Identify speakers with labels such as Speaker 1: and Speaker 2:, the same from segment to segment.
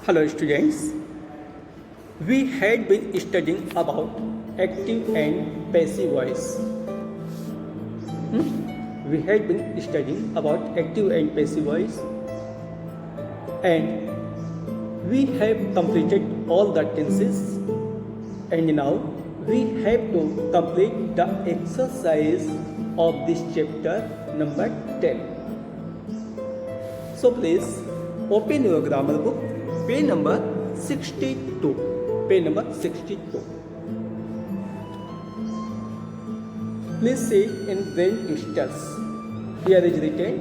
Speaker 1: Hello students, we had been studying about active and passive voice. We had been studying about active and passive voice, and we have completed all the tenses, and now we have to complete the exercise of this chapter number 10. So please open your grammar book, page number 62. Page number 62. Please see in brain twisters. Here is written,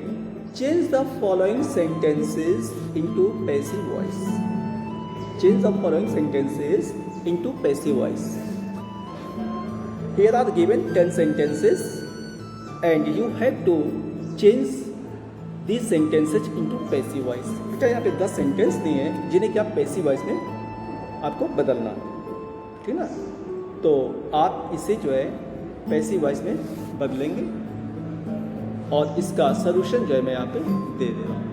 Speaker 1: change the following sentences into passive voice. Change the following sentences into passive voice. Here are given 10 sentences and you have to change these sentences into passive voice. बेटा यहाँ पे 10 sentence दिए हैं जिन्हें कि आप passive voice में आपको बदलना है, ठीक ना। तो आप इसे जो है पैसिव वॉइस में बदलेंगे और इसका सलूशन जो है मैं यहाँ पे दे दे रहा हूँ,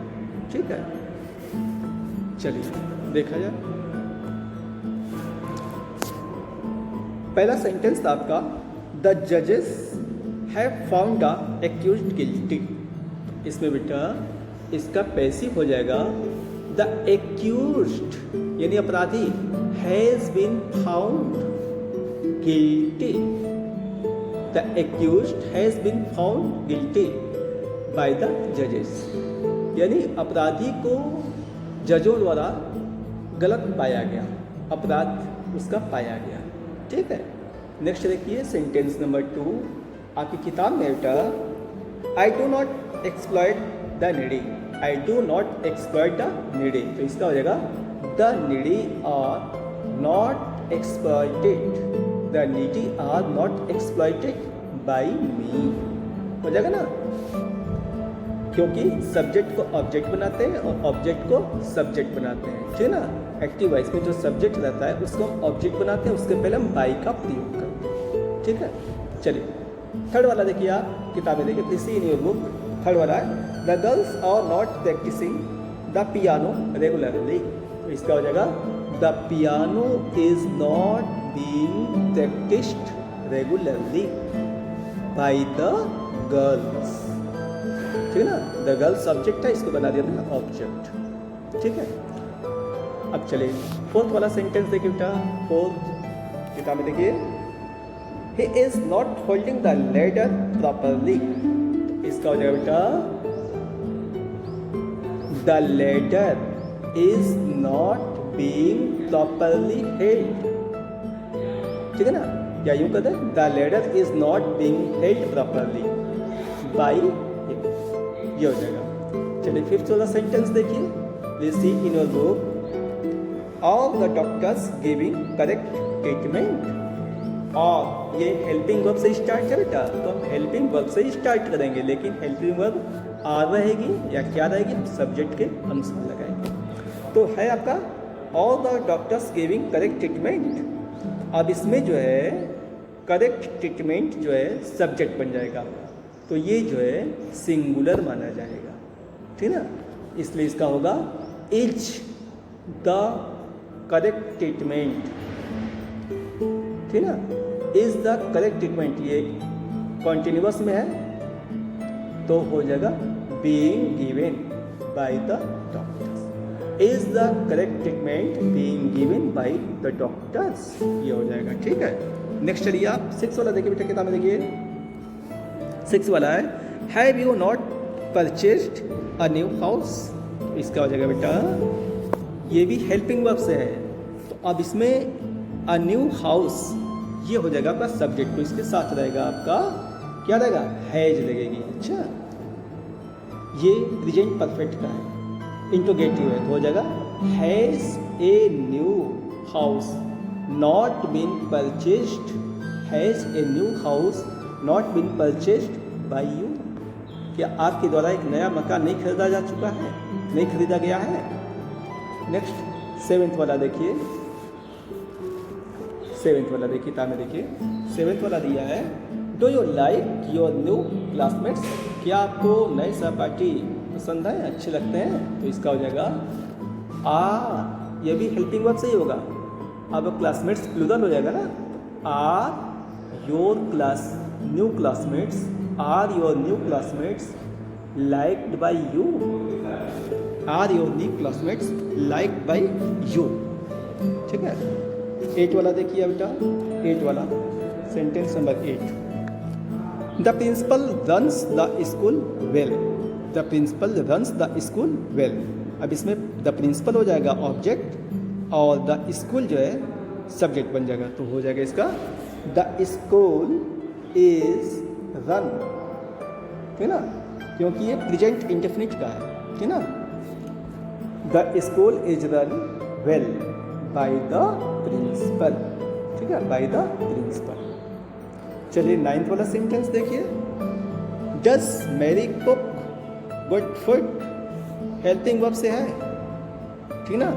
Speaker 1: ठीक है। चलिए देखा जाए। पहला सेंटेंस था आपका, द जजेस have found the accused guilty. इसमें बेटा इसका पैसिव हो जाएगा द एक्यूज्ड यानी अपराधी has been found guilty. The accused has been found guilty by the जजेस, यानी अपराधी को जजों द्वारा गलत पाया गया, अपराध उसका पाया गया, ठीक है। नेक्स्ट देखिए सेंटेंस नंबर 2 आपकी किताब में बेटा, I do not exploit the needy. I do not exploit the needy, तो इसका हो जाएगा the needy are not exploited. The needy are not exploited by me, हो जाएगा ना, क्योंकि सब्जेक्ट को ऑब्जेक्ट बनाते हैं और ऑब्जेक्ट को सब्जेक्ट बनाते हैं, ठीक है ना। एक्टिव वॉइस में जो सब्जेक्ट रहता है उसको हम ऑब्जेक्ट बनाते हैं, उसके पहले हम बाई का प्रयोग करते हैं, ठीक है। चलिए थर्ड वाला देखिए, आप किताबें देखिए, please see in your book. Third वाला है, the girls are not practising the piano regularly. तो इसका हो जाएगा the piano is not being practised regularly by the girls, ठीक है ना। द गर्ल्स सब्जेक्ट है, इसको बना दिया था ऑब्जेक्ट, ठीक है। अब चलिए फोर्थ वाला सेंटेंस देखिए बेटा, फोर्थ किताब में देखिए, he is not holding the ladder properly। इसका हो जाएगा बेटा the ladder is not being properly held, ठीक है ना। या यूं कहते हैं the ladder is not being held properly by him, ये हो जाएगा। चलिए फिफ्थ वाला सेंटेंस देखिए, please see in your book, all the doctors giving correct treatment। और ये हेल्पिंग वर्ब से स्टार्ट है बेटा, तो हम हेल्पिंग वर्ब से स्टार्ट करेंगे, लेकिन हेल्पिंग वर्ब आर रहेगी या क्या रहेगी, सब्जेक्ट के अनुसार लगाएंगे। तो है आपका all the doctors giving correct treatment. अब इसमें जो है करेक्ट ट्रीटमेंट जो है सब्जेक्ट बन जाएगा, तो ये जो है सिंगुलर माना जाएगा, ठीक ना। इसलिए इसका होगा इज द करेक्ट ट्रीटमेंट, ठीक ना। इज द करेक्ट ट्रीटमेंट ये कॉन्टिन्यूअस में है, तो हो जाएगा being given by the doctors. Is the correct treatment being given by the doctors, ये हो जाएगा, ठीक है। नेक्स्ट चलिए आप 6 वाला देखिए बेटा, किताब में देखिए 6 वाला है, have you not purchased a new house. इसका हो जाएगा बेटा, ये भी हेल्पिंग वर्ब से है, तो अब इसमें अ न्यू हाउस ये हो जाएगा आपका सब्जेक्ट, तो इसके साथ रहेगा आपका क्या रहेगा, हैज लगेगी। अच्छा, ये प्रेजेंट परफेक्ट का है, इंट्रोगेटिव है, तो हो जाएगा has a new house not been purchased. Has a new house not been purchased by you. क्या आपके द्वारा एक नया मकान नहीं खरीदा जा चुका है, नहीं खरीदा गया है। नेक्स्ट 7th वाला देखिए, 7th वाला देखिए, किताब में देखिए 7th वाला दिया है, do you like your new classmates. क्या आपको नए सहपाठी पसंद है, अच्छे लगते हैं, तो इसका हो जाएगा आर ये भी हेल्पिंग वर्ब से ही होगा। अब क्लासमेट्स प्लूरल हो जाएगा ना। Are your new classmates liked by you. Are your new classmates liked by you. ठीक है। 8 वाला देखिए बेटा, 8 वाला sentence number 8। The principal runs the school well. The principal runs the school well. अब इसमें द प्रिंसिपल हो जाएगा ऑब्जेक्ट और द स्कूल जो है सब्जेक्ट बन जाएगा। तो हो जाएगा इसका द स्कूल इज रन। ठीक है ना, क्योंकि ये प्रेजेंट इंडेफिनिट का है। ठीक है ना। The school is run well by the principal. ठीक है, बाय द प्रिंसिपल। चलिए 9th वाला सेंटेंस देखिए। Does Mary cook good food. Helping verb से है। ठीक ना।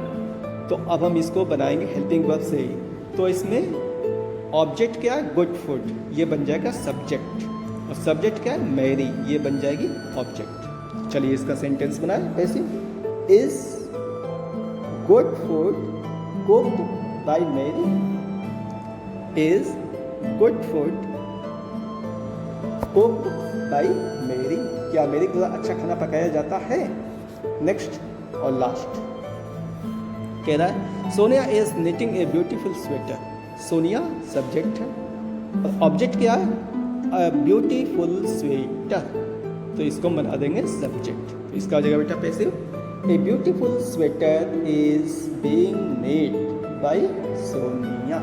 Speaker 1: तो अब हम इसको बनाएंगे हेल्पिंग वर्ब से ही। तो इसमें ऑब्जेक्ट क्या है, गुड फूड, ये बन जाएगा सब्जेक्ट, और सब्जेक्ट क्या है, मैरी, ये बन जाएगी ऑब्जेक्ट। चलिए इसका सेंटेंस बनाए ऐसे। Is good food cooked by Mary. Is good food cooked by Mary. क्या मेरी द्वारा अच्छा खाना पकाया जाता है। नेक्स्ट और लास्ट कह रहा है Sonia is knitting a beautiful sweater. Sonia subject है और ऑब्जेक्ट क्या है, ब्यूटीफुल स्वेटर। तो इसको हम बना देंगे सब्जेक्ट। तो इसका हो जाएगा बेटा passive. A beautiful sweater is being need bye Sonia.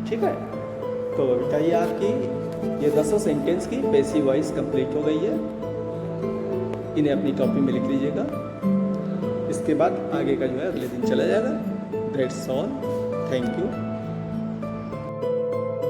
Speaker 1: ठीक है। तो बेटा ये आपकी ये 10 सेंटेंस की पैसिव वॉइस कंप्लीट हो गई है। इन्हें अपनी कॉपी में लिख लीजिएगा। इसके बाद आगे का जो है अगले दिन चला जाएगा। That's all. Thank you.